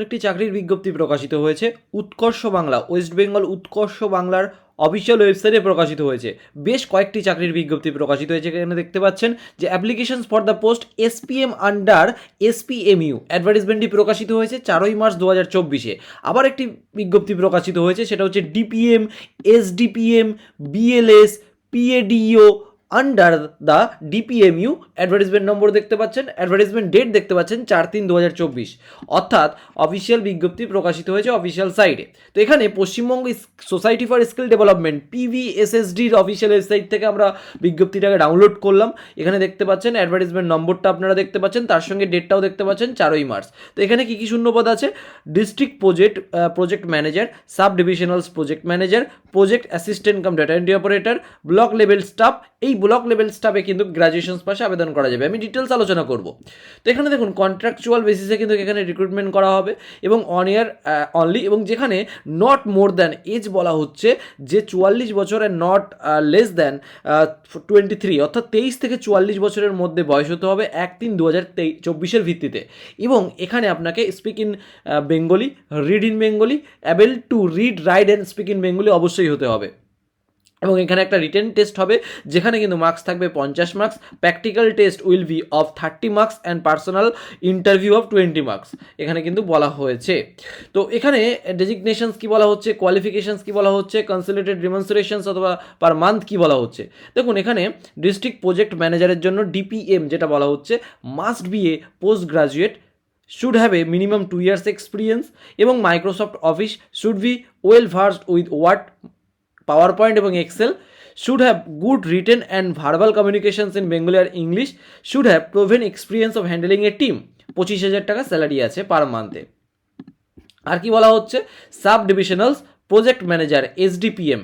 একটি চাকরির বিজ্ঞপ্তি প্রকাশিত হয়েছে উৎকর্ষ বাংলা, ওয়েস্ট বেঙ্গল উৎকর্ষ বাংলার অফিসিয়াল ওয়েবসাইটে প্রকাশিত হয়েছে। বেশ কয়েকটি চাকরির বিজ্ঞপ্তি প্রকাশিত হয়েছে। এখানে দেখতে পাচ্ছেন যে applications for the post SPM under SPMU অ্যাডভার্টিসমেন্টটি প্রকাশিত হয়েছে 4ই মার্চ 2024-এ। আবার একটি বিজ্ঞপ্তি প্রকাশিত হয়েছে, সেটা হচ্ছে DPM, SDPM, BLS, PADO under the DPMU. Advertisement number দেখতে পাচ্ছেন, অ্যাডভার্টিসমেন্ট ডেট দেখতে পাচ্ছেন 4/3/2024, অর্থাৎ অফিসিয়াল বিজ্ঞপ্তি প্রকাশিত হয়েছে অফিসিয়াল সাইটে। তো এখানে Paschimbanga society for skill development পিভিএসএসডির অফিসিয়াল ওয়েবসাইট থেকে আমরা বিজ্ঞপ্তিটাকে ডাউনলোড করলাম। এখানে দেখতে পাচ্ছেন অ্যাডভার্টিসমেন্ট নম্বরটা আপনারা দেখতে পাচ্ছেন, তার সঙ্গে ডেটটাও দেখতে পাচ্ছেন 4ই মার্চ। তো এখানে কী কী শূন্যপদ আছে? District project manager, sub divisionals project manager, project assistant cum data entry operator, block level staff. এই ব্লক লেভেল স্টাফে কিন্তু গ্র্যাজুয়েশন পাশে আবেদন করা যাবে। আমি ডিটেলস আলোচনা করব। তো এখানে দেখুন কন্ট্রাকচুয়াল বেসিসে কিন্তু এখানে রিক্রুটমেন্ট করা হবে এবং 1 ইয়ার অনলি, এবং যেখানে নট মোর দ্যান এজ বলা হচ্ছে যে 44 বছর অ্যান্ড নট লেস দ্যান 23, অর্থাৎ 23 থেকে 44 বছরের মধ্যে বয়স হতে হবে 1/3/2024-এর ভিত্তিতে। এবং এখানে আপনাকে speak in Bengali, read in Bengali, able to read, right and speak in Bengali অবশ্যই হতে হবে। এবং এখানে একটা রিটেন টেস্ট হবে, যেখানে কিন্তু মার্কস থাকবে 50 marks. Practical test will be of 30 marks and personal interview of 20 marks এখানে কিন্তু বলা হয়েছে। তো এখানে ডেজিগনেশনস কি বলা হচ্ছে, কোয়ালিফিকেশনস কি বলা হচ্ছে, কনসিলেটেড রিমনস্ট্রেশনস অথবা পার মান্থ কি বলা হচ্ছে। দেখুন এখানে ডিস্ট্রিক্ট প্রজেক্ট ম্যানেজারের জন্য ডিপিএম যেটা বলা হচ্ছে, must be a post graduate, should have a minimum 2 years experience, এবং Microsoft office should be well versed with Word, PowerPoint এবং Excel, should have good written and verbal communications in Bengali or English, should have proven experience of handling a team। 25,000 টাকা salary আছে পার মান্থে। আর কি বলা হচ্ছে, sub divisionals project manager SDPM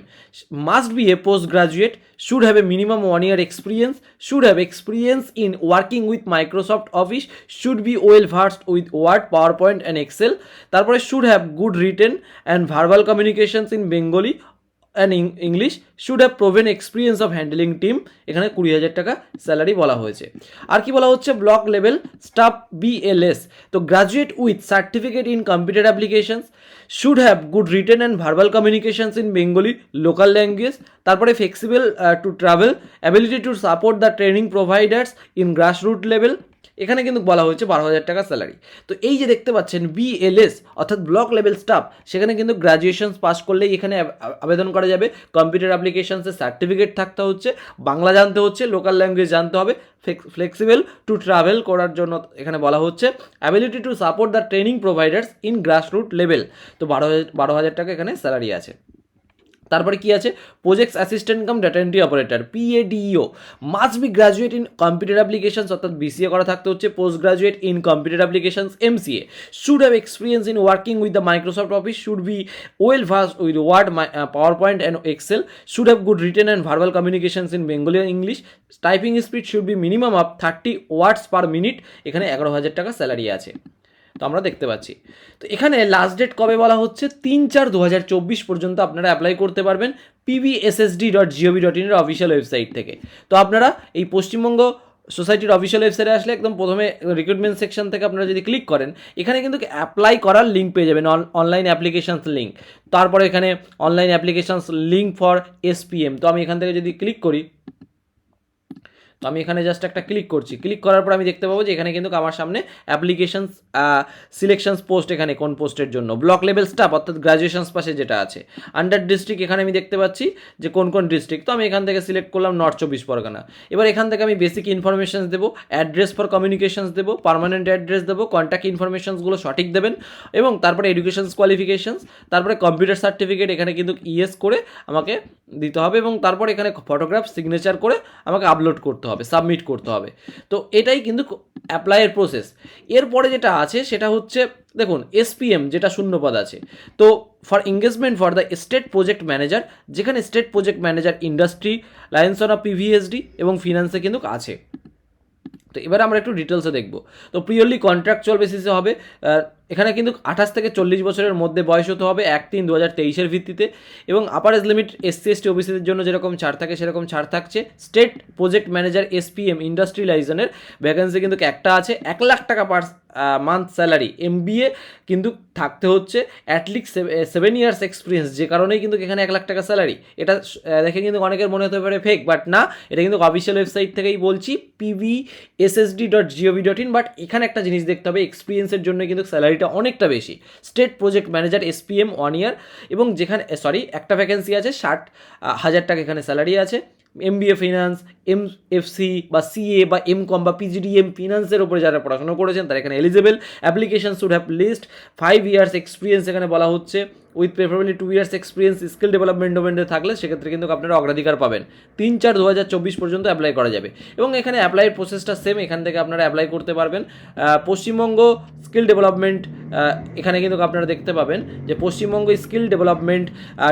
must be a post graduate, should have a minimum 1 year experience, should have experience in working with Microsoft Office, should be well versed with Word, PowerPoint and Excel। তারপরে should have good written and verbal communications in Bengali and English, should have proven experience of handling team। এখানে 20,000 টাকা salary বলা হয়েছে। আর কি বলা হচ্ছে, block level staff BLS, তো graduate with certificate in computer applications, should have good written and verbal communications in Bengali local language। তারপরে flexible to travel, ability to support the training providers in grassroot level. এখানে কিন্তু বলা হয়েছে 12,000 টাকা salary. তো এই যে দেখতে পাচ্ছেন বিএলএস অর্থাৎ ব্লক লেভেল স্টাফ, সেখানে কিন্তু গ্র্যাজুয়েশন পাস করলেই এখানে আবেদন করা যাবে। কম্পিউটার অ্যাপ্লিকেশনসের সার্টিফিকেট থাকতে হচ্ছে, বাংলা জানতে হচ্ছে, লোকাল ল্যাঙ্গুয়েজ জানতে হবে, ফ্লেক্সিবল টু ট্রাভেল করার জন্য এখানে বলা হচ্ছে, ability to support the training providers in grassroot level. তো 12,000 টাকা এখানে স্যালারি আছে। তারপরে কি আছে, projects assistant cum data entry operator PADO, must be graduate in computer applications, অর্থাৎ বিসিএ করা থাকতে হচ্ছে, post graduate in computer applications MCA, should have experience in working with the Microsoft Office, should be well versed with Word, PowerPoint and Excel, should have good written and verbal communications in Bengali and English, typing speed should be minimum of 30 words per minute. এখানে 11,000 টাকা salary আছে। তো আমরা দেখতে পাচ্ছি, তো এখানে last date কবে বলা হচ্ছে, 3/4/2024 পর্যন্ত আপনারা অ্যাপ্লাই করতে পারবেন pvssd.gov.in এর অফিসিয়াল ওয়েবসাইট থেকে। তো আপনারা এই পশ্চিমবঙ্গ সোসাইটির অফিসিয়াল ওয়েবসাইটে আসলে একদম প্রথমে রিক্রুটমেন্ট সেকশন থেকে আপনারা যদি ক্লিক করেন, এখানে কিন্তু অ্যাপ্লাই করার লিঙ্ক পেয়ে যাবেন, অনলাইন অ্যাপ্লিকেশানস লিঙ্ক। তারপরে এখানে online applications link for SPM. তো আমি এখান থেকে যদি ক্লিক করি, তো আমি এখানে জাস্ট একটা ক্লিক করছি, ক্লিক করার পর আমি দেখতে পাবো যে এখানে কিন্তু আমার সামনে অ্যাপ্লিকেশনস সিলেকশনস পোস্ট, এখানে কোন পোস্টের জন্য, ব্লক লেভেল স্টাফ অর্থাৎ গ্র্যাজুয়েশনস পাশে যেটা আছে, আন্ডার ডিস্ট্রিক্ট এখানে আমি দেখতে পাচ্ছি যে কোন কোন ডিস্ট্রিক্ট। তো আমি এখান থেকে সিলেক্ট করলাম নর্থ 24 পরগনা। এবার এখান থেকে আমি বেসিক ইনফরমেশনস দেবো, অ্যাড্রেস ফর কমিউনিকেশনস দেবো, পার্মানেন্ট অ্যাড্রেস দেবো, কন্ট্যাক্ট ইনফরমেশনসগুলো সঠিক দেবেন, এবং তারপরে এডুকেশনস কোয়ালিফিকেশনস, তারপরে কম্পিউটার সার্টিফিকেট এখানে কিন্তু ইয়েস করে আমাকে দিতে হবে, এবং তারপর এখানে ফটোগ্রাফ সিগনেচার করে আমাকে আপলোড করতে হবে, সাবমিট করতে হবে। তো এটাই কিন্তু অ্যাপ্লাইয়ের প্রসেস। এরপরে যেটা আছে সেটা হচ্ছে, দেখুন এসপিএম যেটা শূন্যপদ আছে, তো for engagement for the state project manager, যেখানে স্টেট প্রজেক্ট ম্যানেজার ইন্ডাস্ট্রি, লায়েন্স অফ পিভিএসডি এবং ফিনান্সে কিন্তু আছে। তো এবার আমরা একটু ডিটেলসে দেখব। তো পিওরলি কন্ট্রাকচুয়াল বেসিসে হবে, এখানে কিন্তু 28 থেকে 40 বছরের মধ্যে বয়স হতে হবে 1/3/2023 ভিত্তিতে, এবং upper age limit SC ST ওবিসিদের জন্য যেরকম ছাড় থাকে সেরকম ছাড় থাকছে। State project manager SPM industry লাইজেনের ভ্যাকেন্সি কিন্তু একটা আছে, 1,00,000 টাকা পার মান্থ স্যালারি, MBA কিন্তু থাকতে হচ্ছে, অ্যাটলিস্ট 7 ইয়ার্স এক্সপিরিয়েন্স, যে কারণেই কিন্তু এখানে 1,00,000 টাকা স্যালারি। এটা দেখে কিন্তু অনেকের মনে হতে পারে ফেক, বাট না, এটা কিন্তু অফিসিয়াল ওয়েবসাইট থেকেই বলছি, pvssd.gov.in। বাট এখানে একটা জিনিস দেখতে হবে, এক্সপিরিয়েন্সের জন্য কিন্তু স্যালারিটা অনেকটা বেশি। স্টেট প্রজেক্ট ম্যানেজার SPM 1 ইয়ার, এবং যেখানে একটা ভ্যাকেন্সি আছে, 60,000 টাকা এখানে স্যালারি আছে। MBA ফিনান্স, MFC বা CA বা MCOM বা PGDM ফিনান্সের উপরে যারা পড়াশোনা করেছেন তারা এখানে eligible. Application should have least 5 years experience এখানে বলা হচ্ছে, with preferably 2 years experience skill development ডোমেন্টে থাকলে সেক্ষেত্রে কিন্তু আপনারা অগ্রাধিকার পাবেন। 3/4/2024 পর্যন্ত অ্যাপ্লাই করা যাবে, এবং এখানে অ্যাপ্লাইয়ের প্রসেসটা সেম, এখান থেকে আপনারা অ্যাপ্লাই করতে পারবেন। পশ্চিমবঙ্গ স্কিল ডেভেলপমেন্ট, এখানে কিন্তু আপনারা দেখতে পাবেন যে Paschimbanga skill development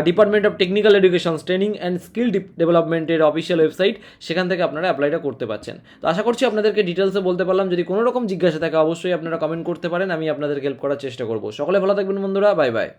department of technical education training and skill ডেভেলপমেন্টের অফিসিয়াল ওয়েবসাইট, সেখান থেকে আপনারা অ্যাপ্লাইটা করতে পারছেন। তো আশা করছি আপনাদেরকে ডিটেলসে বলতে পারলাম। যদি কোনো রকম জিজ্ঞাসা থাকে অবশ্যই আপনারা কমেন্ট করতে পারেন, আমি আপনাদেরকে হেল্প করার চেষ্টা করব। সকলে ভালো থাকবেন বন্ধুরা, বাই বাই।